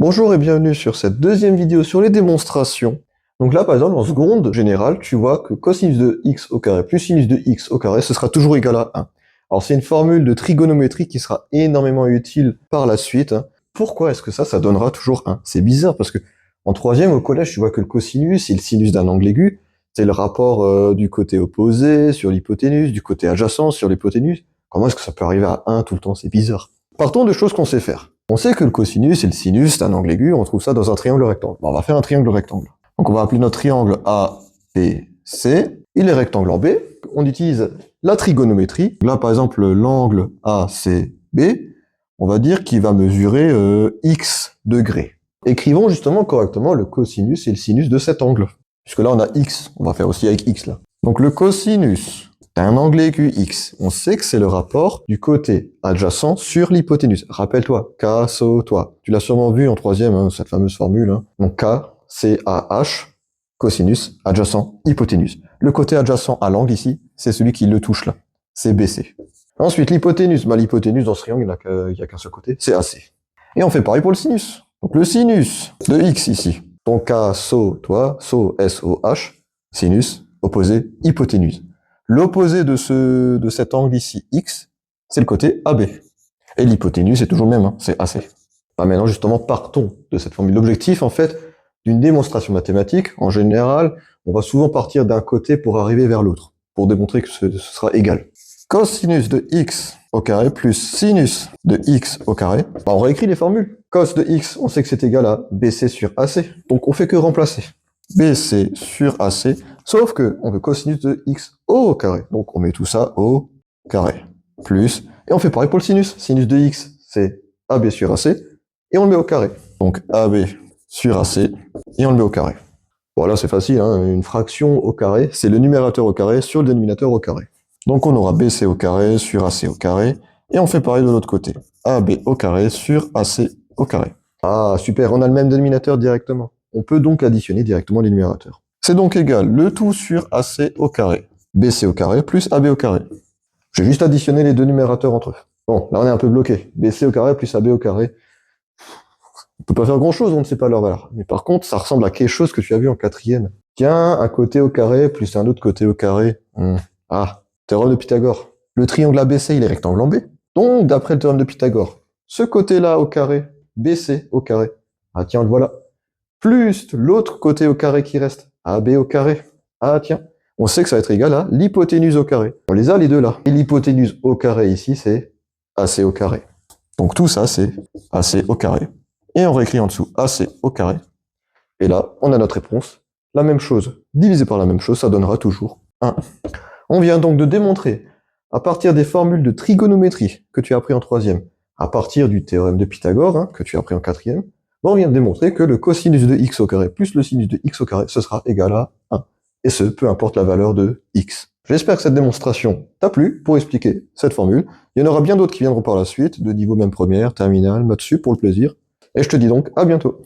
Bonjour et bienvenue sur cette deuxième vidéo sur les démonstrations. Donc là, par exemple, en seconde générale, tu vois que cosinus de x au carré plus sinus de x au carré, ce sera toujours égal à 1. Alors c'est une formule de trigonométrie qui sera énormément utile par la suite. Pourquoi est-ce que ça donnera toujours 1? C'est bizarre parce que en troisième au collège, tu vois que le cosinus et le sinus d'un angle aigu, c'est le rapport du côté opposé sur l'hypoténuse, du côté adjacent sur l'hypoténuse. Comment est-ce que ça peut arriver à 1 tout le temps? C'est bizarre. Partons de choses qu'on sait faire. On sait que le cosinus et le sinus d'un angle aigu, on trouve ça dans un triangle rectangle. Bon, on va faire un triangle rectangle. Donc on va appeler notre triangle ABC. Il est rectangle en B. On utilise la trigonométrie. Là, par exemple, l'angle ACB, on va dire qu'il va mesurer x degrés. Écrivons justement correctement le cosinus et le sinus de cet angle. Puisque là, on a x. On va faire aussi avec x là. Donc le cosinus d'un angle aigu x, on sait que c'est le rapport du côté adjacent sur l'hypoténuse. Rappelle-toi, K, SO, toi. Tu l'as sûrement vu en troisième, hein, cette fameuse formule. Hein. Donc K, C, A, H, cosinus, adjacent, hypoténuse. Le côté adjacent à l'angle ici, c'est celui qui le touche là. C'est BC. Ensuite, l'hypoténuse. Bah, l'hypoténuse dans ce triangle, il n'y a qu'un seul côté, c'est AC. Et on fait pareil pour le sinus. Donc le sinus de x ici. Donc K, SO, toi, SO, S, O, H, sinus, opposé, hypoténuse. L'opposé de cet angle ici, x, c'est le côté AB. Et l'hypoténuse, c'est toujours le même, hein, c'est AC. Bah maintenant, justement, partons de cette formule. L'objectif, en fait, d'une démonstration mathématique, en général, on va souvent partir d'un côté pour arriver vers l'autre, pour démontrer que ce sera égal. Cosinus de x au carré plus sinus de x au carré. Bah on réécrit les formules. Cos de x, on sait que c'est égal à BC sur AC. Donc on fait que remplacer. BC sur AC, sauf que on veut cosinus de x au carré. Donc on met tout ça au carré. Plus, et on fait pareil pour le sinus. Sinus de x, c'est AB sur AC, et on le met au carré. Donc AB sur AC, et on le met au carré. Voilà, c'est facile, hein. Une fraction au carré, c'est le numérateur au carré sur le dénominateur au carré. Donc on aura BC au carré sur AC au carré, et on fait pareil de l'autre côté. AB au carré sur AC au carré. Ah, super, on a le même dénominateur directement. On peut donc additionner directement les numérateurs. C'est donc égal le tout sur AC au carré, BC au carré plus AB au carré. J'ai juste additionné les deux numérateurs entre eux. Bon, là on est un peu bloqué. BC au carré plus AB au carré. On peut pas faire grand chose, on ne sait pas leur valeur. Mais par contre, ça ressemble à quelque chose que tu as vu en quatrième. Tiens, un côté au carré plus un autre côté au carré. Ah, théorème de Pythagore. Le triangle ABC, il est rectangle en B. Donc, d'après le théorème de Pythagore, ce côté-là au carré, BC au carré. Ah tiens, le voilà. Plus l'autre côté au carré qui reste, AB au carré. Ah tiens, on sait que ça va être égal à l'hypoténuse au carré. On les a les deux là. Et l'hypoténuse au carré ici, c'est AC au carré. Donc tout ça, c'est AC au carré. Et on réécrit en dessous AC au carré. Et là, on a notre réponse. La même chose, divisé par la même chose, ça donnera toujours 1. On vient donc de démontrer, à partir des formules de trigonométrie que tu as appris en troisième, à partir du théorème de Pythagore, hein, que tu as appris en quatrième, on vient de démontrer que le cosinus de x au carré plus le sinus de x au carré, ce sera égal à 1. Et ce, peu importe la valeur de x. J'espère que cette démonstration t'a plu pour expliquer cette formule. Il y en aura bien d'autres qui viendront par la suite, de niveau même première, terminale, maths sup pour le plaisir. Et je te dis donc à bientôt.